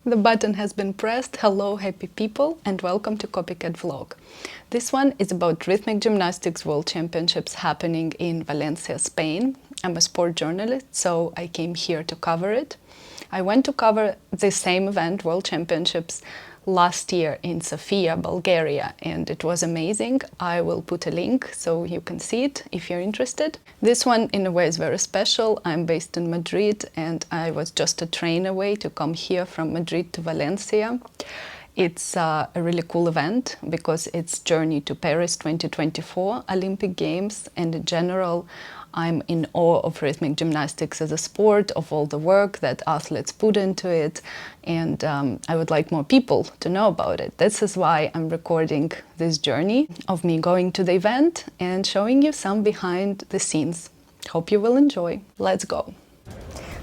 The button has been pressed. Hello, happy people, and welcome to CopyKat vlog. This one is about Rhythmic Gymnastics World Championships happening in Valencia, Spain. I'm a sport journalist, so I came here to cover it. I went to cover the same event, World Championships, last year in Sofia, Bulgaria, and it was amazing. I will put a link so you can see it if you're interested. This one in a way is very special. I'm based in Madrid and I was just a train away to come here from Madrid to Valencia. It's a really cool event because it's Journey to Paris 2024 Olympic Games, and in general I'm in awe of rhythmic gymnastics as a sport, of all the work that athletes put into it, and I would like more people to know about it. This is why I'm recording this journey of me going to the event and showing you some behind the scenes. Hope you will enjoy. Let's go!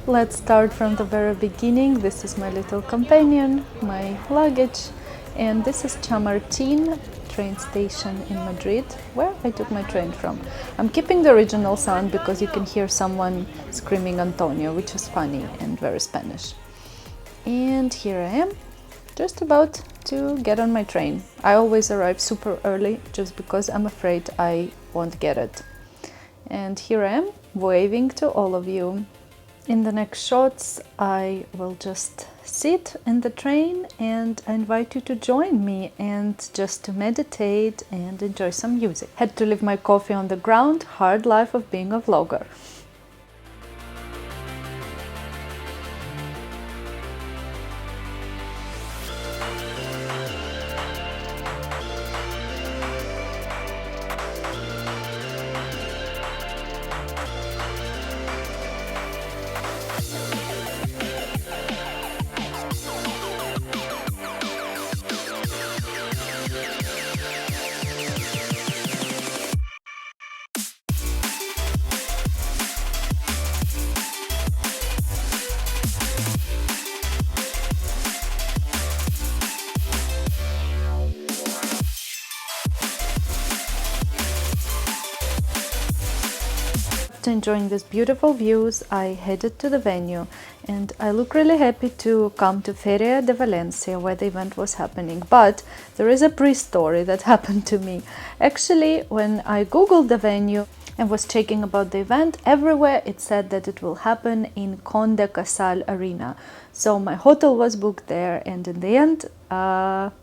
Let's start from the very beginning. This is my little companion, my luggage, and this is Chamartin train station in Madrid, where I took my train from. I'm keeping the original sound because you can hear someone screaming Antonio, which is funny and very Spanish. And here I am, just about to get on my train. I always arrive super early just because I'm afraid I won't get it. And here I am, waving to all of you. In the next shots, I will just sit in the train and I invite you to join me and just to meditate and enjoy some music. Had to leave my coffee on the ground, hard life of being a vlogger. After enjoying these beautiful views, I headed to the venue, and I look really happy to come to Feria de Valencia, where the event was happening. But there is a pre-story that happened to me. Actually, when I googled the venue and was checking about the event, everywhere it said that it will happen in Conde Casal Arena. So my hotel was booked there, and in the end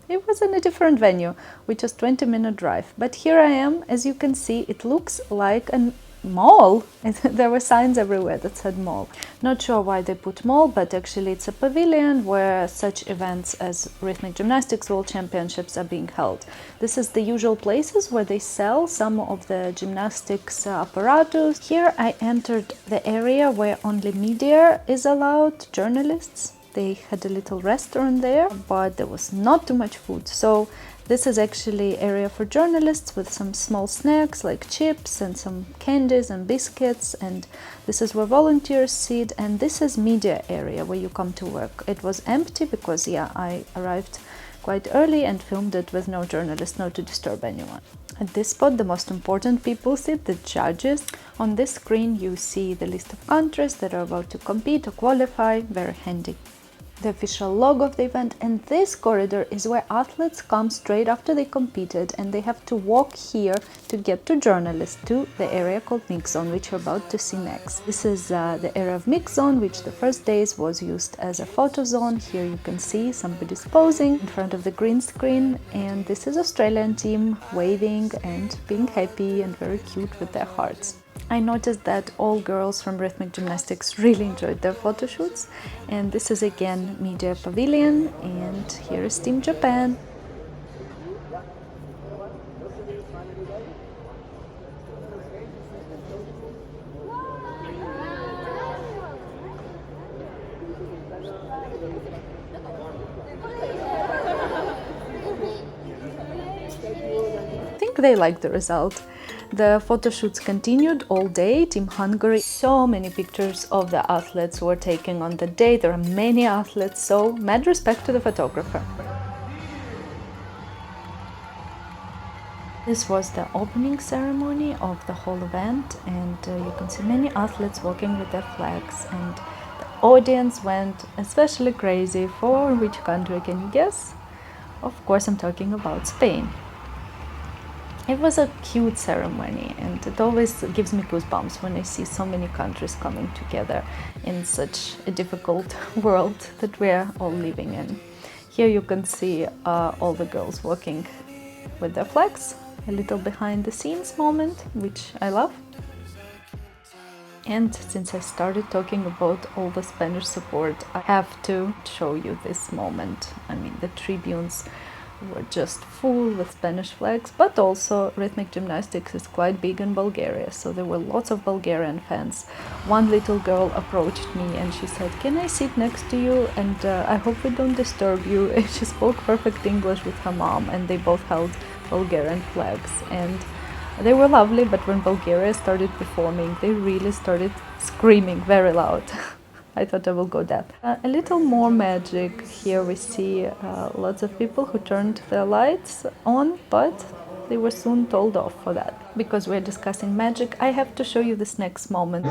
it was in a different venue, which is 20-minute drive. But here I am. As you can see, it looks like an mall. There were signs everywhere that said mall. Not sure why they put mall, but actually it's a pavilion where such events as Rhythmic Gymnastics World Championships are being held. This is the usual places where they sell some of the gymnastics apparatus. Here I entered the area where only media is allowed, journalists. They had a little restaurant there, but there was not too much food. So this is actually area for journalists with some small snacks like chips and some candies and biscuits, and this is where volunteers sit, and this is media area where you come to work. It was empty because I arrived quite early and filmed it with no journalists, not to disturb anyone. At this spot the most important people sit, the judges. On this screen you see the list of countries that are about to compete or qualify, very handy. The official logo of the event, and this corridor is where athletes come straight after they competed, and they have to walk here to get to journalists, to the area called Mix Zone, which you're about to see next. This is the area of Mix Zone, which the first days was used as a photo zone. Here you can see somebody's posing in front of the green screen, and this is Australian team waving and being happy and very cute with their hearts. I noticed that all girls from Rhythmic Gymnastics really enjoyed their photo shoots, and this is again Media Pavilion, and here is Team Japan. I think they liked the result. The photo shoots continued all day. Team Hungary, so many pictures of the athletes were taken on the day. There are many athletes, so mad respect to the photographer. This was the opening ceremony of the whole event, and you can see many athletes walking with their flags, and the audience went especially crazy. For which country can you guess? Of course, I'm talking about Spain. It was a cute ceremony, and it always gives me goosebumps when I see so many countries coming together in such a difficult world that we're all living in. Here you can see all the girls walking with their flags, a little behind the scenes moment, which I love. And since I started talking about all the Spanish support, I have to show you this moment. I mean, the tribunes were just full with Spanish flags, but also rhythmic gymnastics is quite big in Bulgaria, so there were lots of Bulgarian fans. One little girl approached me and she said, "Can I sit next to you? And I hope we don't disturb you." And she spoke perfect English with her mom, and they both held Bulgarian flags. And they were lovely, but when Bulgaria started performing, they really started screaming very loud. I thought I will go deaf. A little more magic. Here we see lots of people who turned their lights on, but they were soon told off for that. Because we're discussing magic, I have to show you this next moment.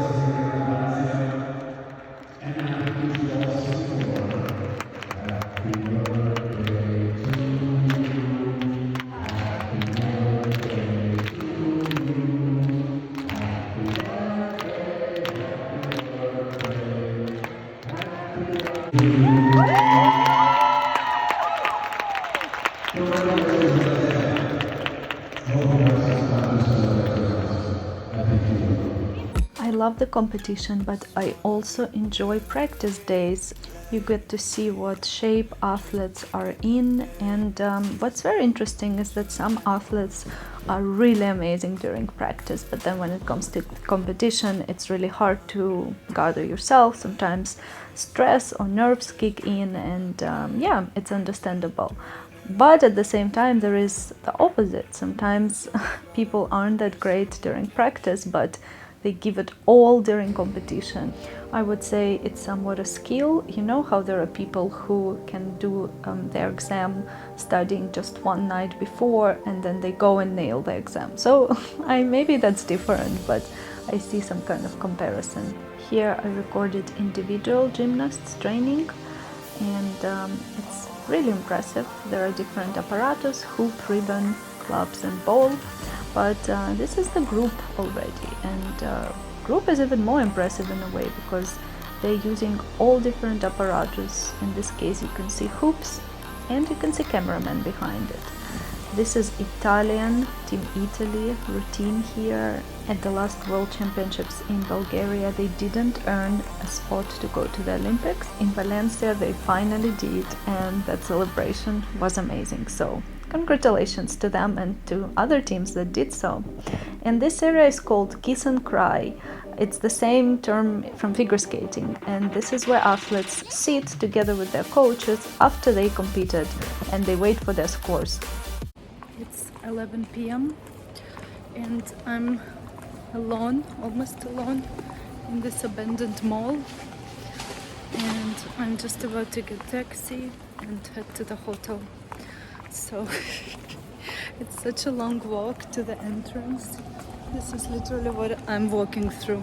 I love the competition, but I also enjoy practice days. You get to see what shape athletes are in, and what's very interesting is that some athletes are really amazing during practice, but then when it comes to competition, it's really hard to gather yourself. Sometimes stress or nerves kick in, and yeah, it's understandable. But at the same time, there is the opposite. Sometimes people aren't that great during practice, but they give it all during competition. I would say it's somewhat a skill. You know how there are people who can do their exam studying just one night before, and then they go and nail the exam. So maybe that's different, but I see some kind of comparison. Here I recorded individual gymnasts training, and it's really impressive. There are different apparatus, hoop, ribbon, clubs and ball. But this is the group already, and group is even more impressive in a way because they're using all different apparatus. In this case you can see hoops and you can see cameramen behind it. This is Italian, Team Italy routine here. At the last World Championships in Bulgaria, they didn't earn a spot to go to the Olympics. In Valencia they finally did, and that celebration was amazing. So congratulations to them and to other teams that did so. And this area is called kiss and cry. It's the same term from figure skating, and this is where athletes sit together with their coaches after they competed, and they wait for their scores. It's 11 p.m. and I'm alone, almost alone, in this abandoned mall, and I'm just about to get a taxi and head to the hotel. So it's such a long walk to the entrance. This is literally what I'm walking through.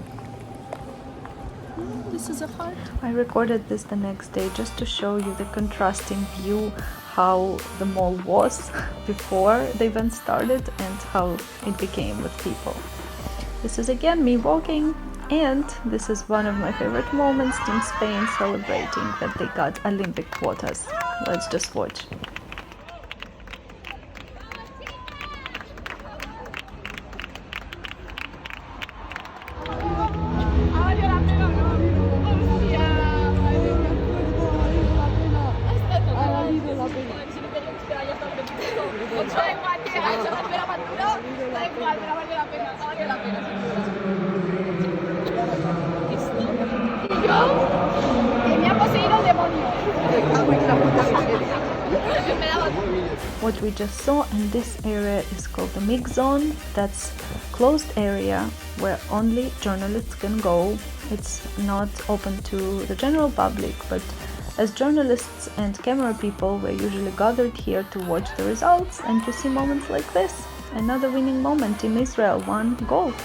This is a heart. I recorded this the next day just to show you the contrasting view, how the mall was before the event started and how it became with people. This is again me walking, and this is one of my favorite moments, Team Spain celebrating that they got Olympic quotas. Let's just watch. What we just saw in this area is called the mix zone. That's closed area where only journalists can go. It's not open to the general public, but as journalists and camera people, we're usually gathered here to watch the results and to see moments like this. Another winning moment. Team Israel won gold.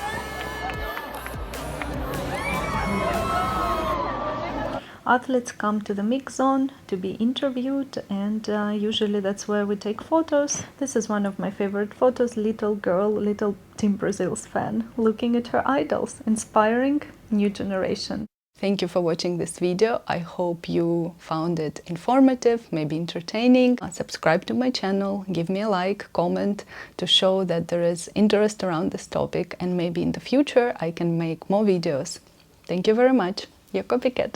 athletes come to the mix zone to be interviewed, and usually that's where we take photos. This is one of my favorite photos, little girl, little Team Brazil's fan, looking at her idols, inspiring new generation. Thank you for watching this video. I hope you found it informative, maybe entertaining. Subscribe to my channel, give me a like, comment to show that there is interest around this topic, and maybe in the future I can make more videos. Thank you very much. Your CopyKat.